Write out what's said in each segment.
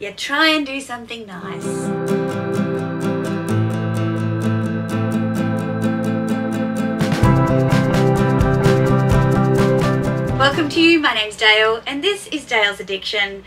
you try and do something nice. Welcome to you, my name's Dale and this is Dale's Addiction.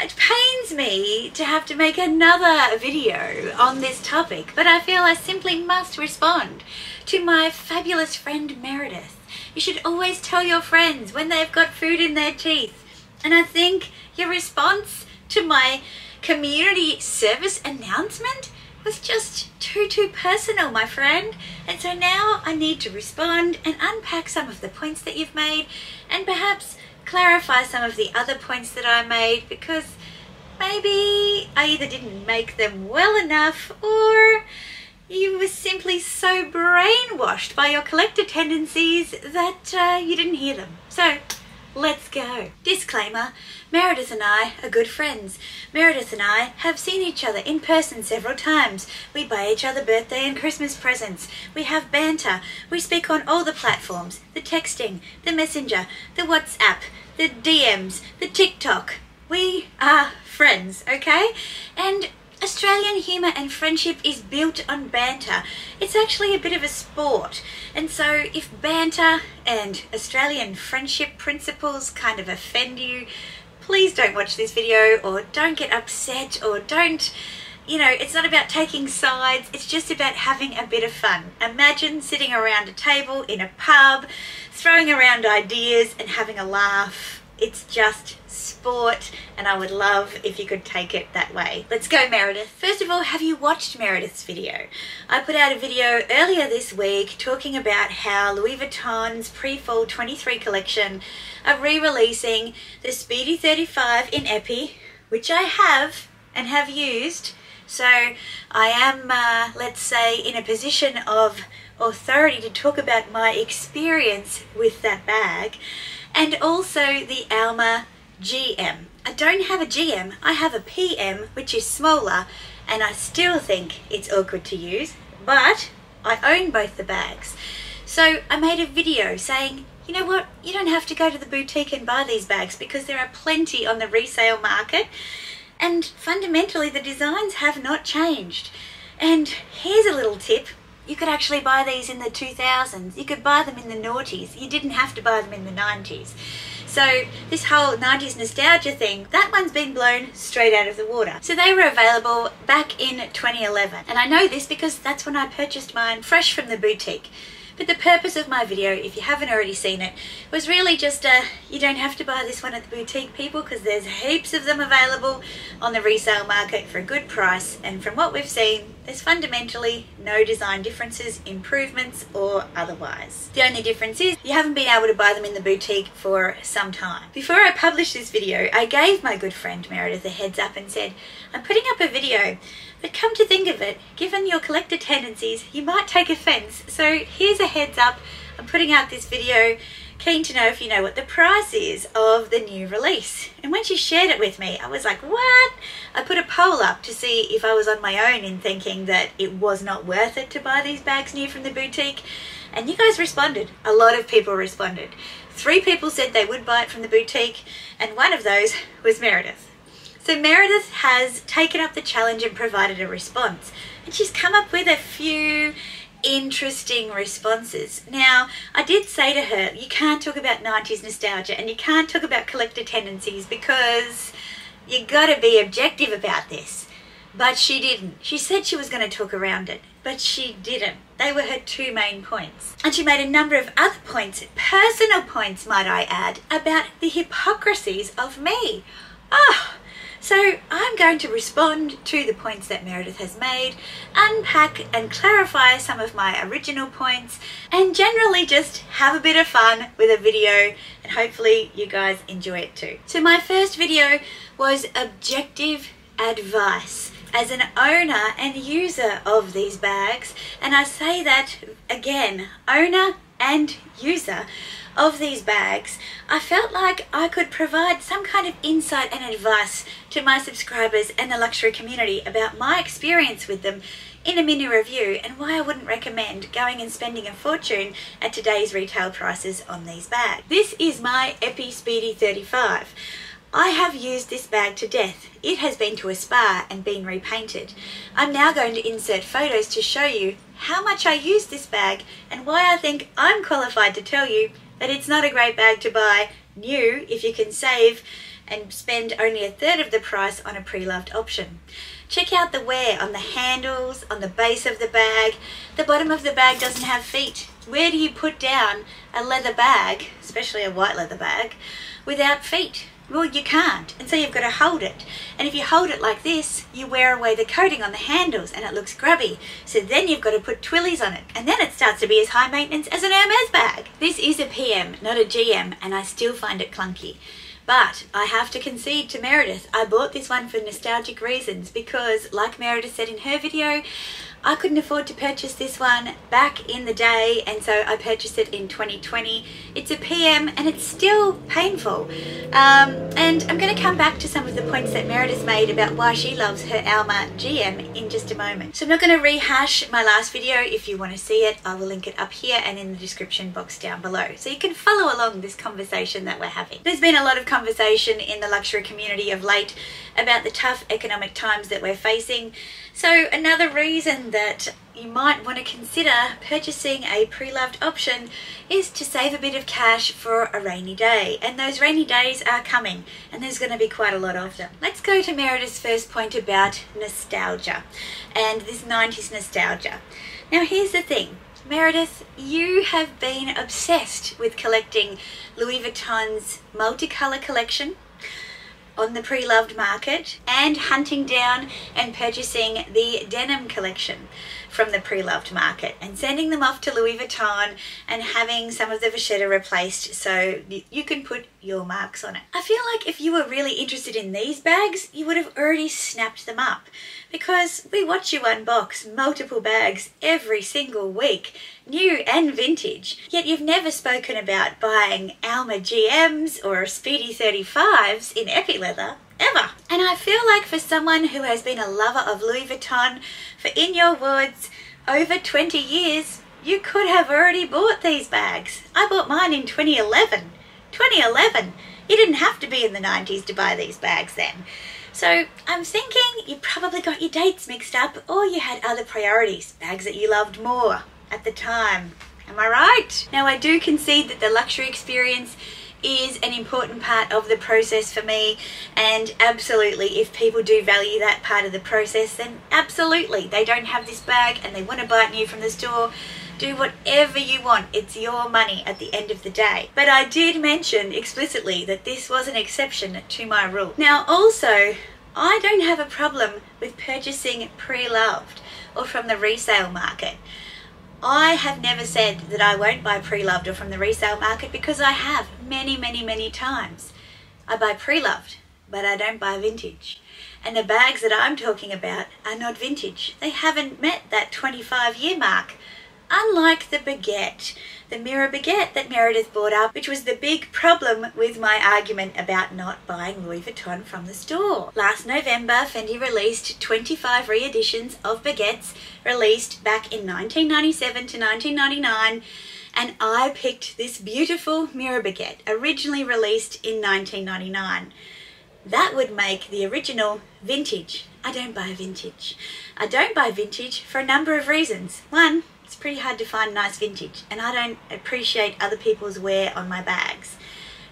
It pains me to have to make another video on this topic, but I feel I simply must respond to my fabulous friend Meredith. You should always tell your friends when they've got food in their teeth. And I think your response to my community service announcement was just too personal, my friend. And so now I need to respond and unpack some of the points that you've made and perhaps clarify some of the other points that I made, because maybe I either didn't make them well enough or you were simply so brainwashed by your collector tendencies that you didn't hear them. So let's go. Disclaimer, Meredith and I are good friends. Meredith and I have seen each other in person several times. We buy each other birthday and Christmas presents. We have banter. We speak on all the platforms, the texting, the messenger, the WhatsApp, the DMs, the TikTok. We are friends, okay? And Australian humour and friendship is built on banter. It's actually a bit of a sport. And so if banter and Australian friendship principles kind of offend you, please don't watch this video, or don't get upset, or don't, it's not about taking sides. It's just about having a bit of fun. Imagine sitting around a table in a pub, throwing around ideas and having a laugh. It's just sport, and I would love if you could take it that way. Let's go, Meredith. First of all, have you watched Meredith's video? I put out a video earlier this week talking about how Louis Vuitton's pre-fall 23 collection are re-releasing the Speedy 35 in Epi, which I have and have used. So I am, let's say, in a position of authority to talk about my experience with that bag. And also the Alma GM. I don't have a GM, I have a PM, which is smaller, and I still think it's awkward to use, but I own both the bags. So I made a video saying, you know what, you don't have to go to the boutique and buy these bags because there are plenty on the resale market, and fundamentally the designs have not changed. And here's a little tip. You could actually buy these in the 2000s. You could buy them in the noughties. You didn't have to buy them in the 90s. So this whole 90s nostalgia thing, that one's been blown straight out of the water. So they were available back in 2011. And I know this because that's when I purchased mine fresh from the boutique. But the purpose of my video, if you haven't already seen it, was really just you don't have to buy this one at the boutique, people, because there's heaps of them available on the resale market for a good price. And from what we've seen, there's fundamentally no design differences, improvements, or otherwise. The only difference is you haven't been able to buy them in the boutique for some time. Before I published this video, I gave my good friend Meredith a heads up and said, I'm putting up a video, but come to think of it, given your collector tendencies, you might take offense. So here's a heads up, I'm putting out this video, keen to know if you know what the price is of the new release. And when she shared it with me, I was like, what? I put a poll up to see if I was on my own in thinking that it was not worth it to buy these bags new from the boutique. And you guys responded. A lot of people responded. 3 people said they would buy it from the boutique, and one of those was Meredith. So Meredith has taken up the challenge and provided a response. And she's come up with a few interesting responses. Now, I did say to her, you can't talk about 90s nostalgia and you can't talk about collector tendencies because you gotta be objective about this. But she didn't. She said she was going to talk around it, but she didn't. They were her 2 main points. And she made a number of other points, personal points might I add, about the hypocrisies of me. So I'm going to respond to the points that Meredith has made, unpack and clarify some of my original points, and generally just have a bit of fun with a video, and hopefully you guys enjoy it too. So my first video was objective advice as an owner and user of these bags, and I say that again, owner and user of these bags. I felt like I could provide some kind of insight and advice to my subscribers and the luxury community about my experience with them in a mini review, and why I wouldn't recommend going and spending a fortune at today's retail prices on these bags. This is my Epi Speedy 35. I have used this bag to death. It has been to a spa and been repainted. I'm now going to insert photos to show you how much I use this bag and why I think I'm qualified to tell you that it's not a great bag to buy new if you can save and spend only a third of the price on a pre-loved option. Check out the wear on the handles, on the base of the bag. The bottom of the bag doesn't have feet. Where do you put down a leather bag, especially a white leather bag, without feet? Well, you can't, and so you've got to hold it. And if you hold it like this, you wear away the coating on the handles and it looks grubby. So then you've got to put twillies on it, and then it starts to be as high maintenance as an Hermes bag. This is a PM, not a GM, and I still find it clunky. But I have to concede to Meredith. I bought this one for nostalgic reasons because, like Meredith said in her video, I couldn't afford to purchase this one back in the day, and so I purchased it in 2020. It's a PM and it's still painful. And I'm going to come back to some of the points that Meredith made about why she loves her Alma GM in just a moment. So I'm not going to rehash my last video. If you want to see it, I will link it up here and in the description box down below, so you can follow along this conversation that we're having. There's been a lot of conversation in the luxury community of late about the tough economic times that we're facing. So another reason that you might want to consider purchasing a pre-loved option is to save a bit of cash for a rainy day. And those rainy days are coming, and there's going to be quite a lot of them. Let's go to Meredith's first point about nostalgia and this 90s nostalgia. Now here's the thing. Meredith, you have been obsessed with collecting Louis Vuitton's multicolour collection on the pre-loved market and hunting down and purchasing the denim collection from the pre-loved market and sending them off to Louis Vuitton and having some of the vachetta replaced so you can put your marks on it. I feel like if you were really interested in these bags, you would have already snapped them up, because we watch you unbox multiple bags every single week, new and vintage, yet you've never spoken about buying Alma GMs or Speedy 35s in epi leather, ever. And I feel like for someone who has been a lover of Louis Vuitton for, in your words, over 20 years, you could have already bought these bags. I bought mine in 2011. 2011! You didn't have to be in the 90s to buy these bags then. So I'm thinking you probably got your dates mixed up, or you had other priorities, bags that you loved more at the time. Am I right? Now, I do concede that the luxury experience is an important part of the process for me, and absolutely, if people do value that part of the process, then absolutely, they don't have this bag and they want to buy it new from the store. Do whatever you want. It's your money at the end of the day. But I did mention explicitly that this was an exception to my rule. Now also, I don't have a problem with purchasing pre-loved or from the resale market. I have never said that I won't buy pre-loved or from the resale market, because I have many times. I buy pre-loved, but I don't buy vintage. And the bags that I'm talking about are not vintage. They haven't met that 25-year mark. Unlike the baguette, the mirror baguette that Meredith brought up, which was the big problem with my argument about not buying Louis Vuitton from the store. Last November, Fendi released 25 re-editions of baguettes released back in 1997 to 1999, and I picked this beautiful mirror baguette, originally released in 1999. That would make the original vintage. I don't buy vintage. I don't buy vintage for a number of reasons. One, it's pretty hard to find nice vintage, and I don't appreciate other people's wear on my bags.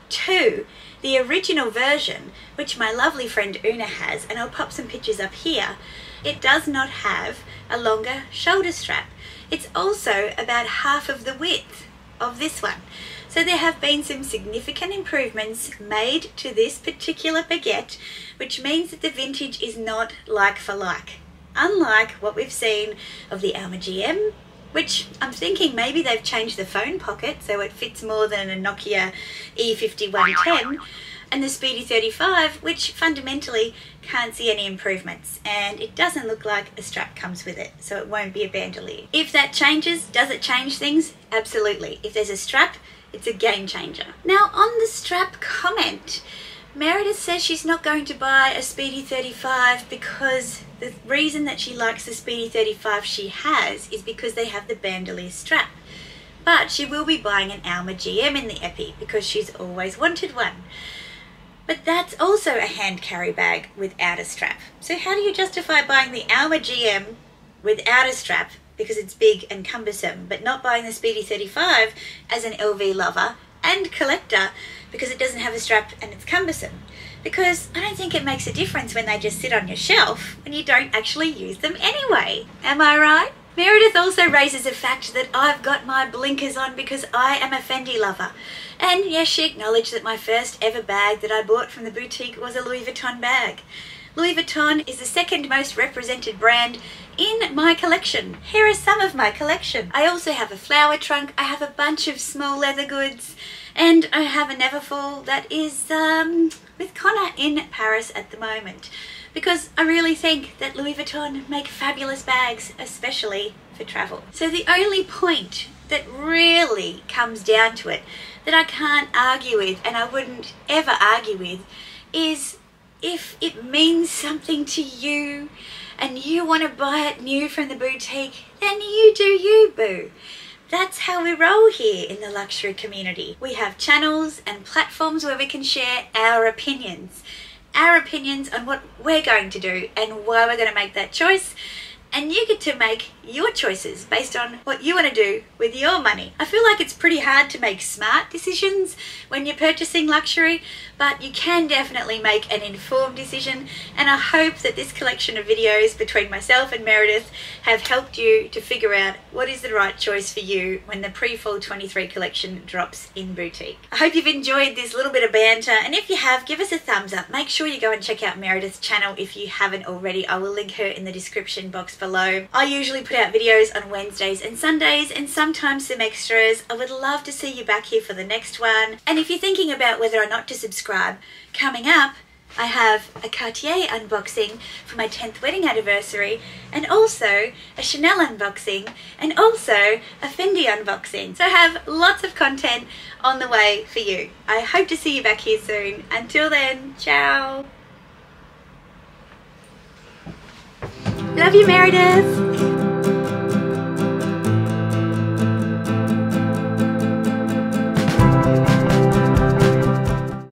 Two, the original version, which my lovely friend Una has, and I'll pop some pictures up here, it does not have a longer shoulder strap. It's also about half of the width of this one. So there have been some significant improvements made to this particular baguette, which means that the vintage is not like for like. Unlike what we've seen of the Alma GM, which I'm thinking maybe they've changed the phone pocket so it fits more than a Nokia E5110, and the Speedy 35, which fundamentally can't see any improvements, and it doesn't look like a strap comes with it, so it won't be a bandolier. If that changes, does it change things? Absolutely. If there's a strap, it's a game changer. Now, on the strap comment, Meredith says she's not going to buy a Speedy 35 because the reason that she likes the Speedy 35 she has is because they have the bandolier strap. But she will be buying an Alma GM in the Epi because she's always wanted one. But that's also a hand carry bag without a strap. So how do you justify buying the Alma GM without a strap because it's big and cumbersome, but not buying the Speedy 35 as an LV lover and collector because it doesn't have a strap and it's cumbersome? Because I don't think it makes a difference when they just sit on your shelf when you don't actually use them anyway. Am I right? Meredith also raises the fact that I've got my blinkers on because I am a Fendi lover. And yes, she acknowledged that my first ever bag that I bought from the boutique was a Louis Vuitton bag. Louis Vuitton is the second most represented brand in my collection. Here are some of my collection. I also have a flower trunk, I have a bunch of small leather goods, and I have a Neverfull that is with Connor in Paris at the moment. Because I really think that Louis Vuitton make fabulous bags, especially for travel. So the only point that really comes down to it, that I can't argue with and I wouldn't ever argue with, is if it means something to you and you want to buy it new from the boutique, then you do you, boo. That's how we roll here in the luxury community. We have channels and platforms where we can share our opinions on what we're going to do and why we're going to make that choice. And you get to make your choices based on what you want to do with your money. I feel like it's pretty hard to make smart decisions when you're purchasing luxury, but you can definitely make an informed decision. And I hope that this collection of videos between myself and Meredith have helped you to figure out what is the right choice for you when the pre-fall 23 collection drops in boutique. I hope you've enjoyed this little bit of banter, and if you have, give us a thumbs up. Make sure you go and check out Meredith's channel if you haven't already. I will link her in the description box below. I usually put out videos on Wednesdays and Sundays and sometimes some extras. I would love to see you back here for the next one. And if you're thinking about whether or not to subscribe, coming up I have a Cartier unboxing for my 10th wedding anniversary, and also a Chanel unboxing, and also a Fendi unboxing. So I have lots of content on the way for you. I hope to see you back here soon. Until then, ciao. Love you, Meredith.